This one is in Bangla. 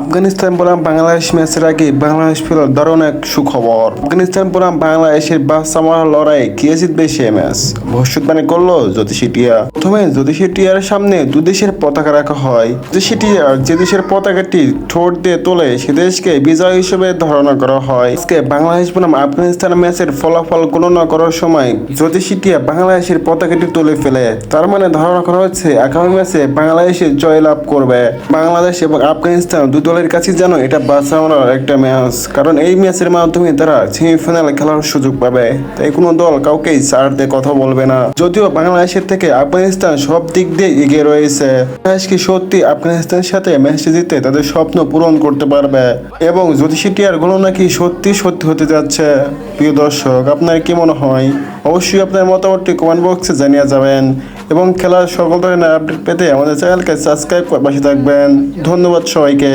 আফগানিস্তান বনাম বাংলাদেশ ম্যাচের আগে বাংলাদেশ পেল দারুণ এক সুখবর। আফগানিস্তান বনাম বাংলাদেশের বাচ্চা মারার লড়াই কে জিতবে সে ম্যাচ ভবিষ্যৎবাণী করলো জ্যোতিষী টিয়া। প্রথমে জ্যোতিষী টিয়ার সামনে দু দেশের পতাকা রাখা হয়। জ্যোতিষী টিয়ার যে দেশের পতাকাটি ঠোঁট দিয়ে তোলে সে দেশকে বিজয় হিসেবে ধারণা করা হয়। আজকে বাংলাদেশ বনাম আফগানিস্তান ম্যাচের ফলাফল গণনা করার সময় জ্যোতিষী টিয়া বাংলাদেশের পতাকাটি তুলে ফেলে। তার মানে ধারণা করা হচ্ছে আগামী ম্যাচে বাংলাদেশে জয়লাভ করবে। বাংলাদেশ এবং আফগানিস্তান দু দলের কাছে যেন এটা বাঁচানোর একটা ম্যাচ, কারণ এই ম্যাচের মাধ্যমে তারা সেমিফাইনালে খেলার সুযোগ পাবে। তাই কোনো দল কাউকেই ছাড় দিয়ে কথা বলবে না। যদিও বাংলাদেশের থেকে আফগানিস্তান সব দিক দিয়ে এগিয়ে রয়েছে, বাংলাদেশ কি সত্যি আফগানিস্তানের সাথে ম্যাচটি জিতে তাদের স্বপ্ন পূরণ করতে পারবে এবং জ্যোতিষী টিয়ার গণনা কি সত্যি সত্যি হতে যাচ্ছে? প্রিয় দর্শক, আপনার কি মনে হয়? অবশ্যই আপনার মতামতটি কমেন্ট বক্সে জানিয়ে যাবেন এবং খেলার সকল ধরনের আপডেট পেতে আমাদের চ্যানেলকে সাবস্ক্রাইব করে পাশে থাকবেন। ধন্যবাদ সবাইকে।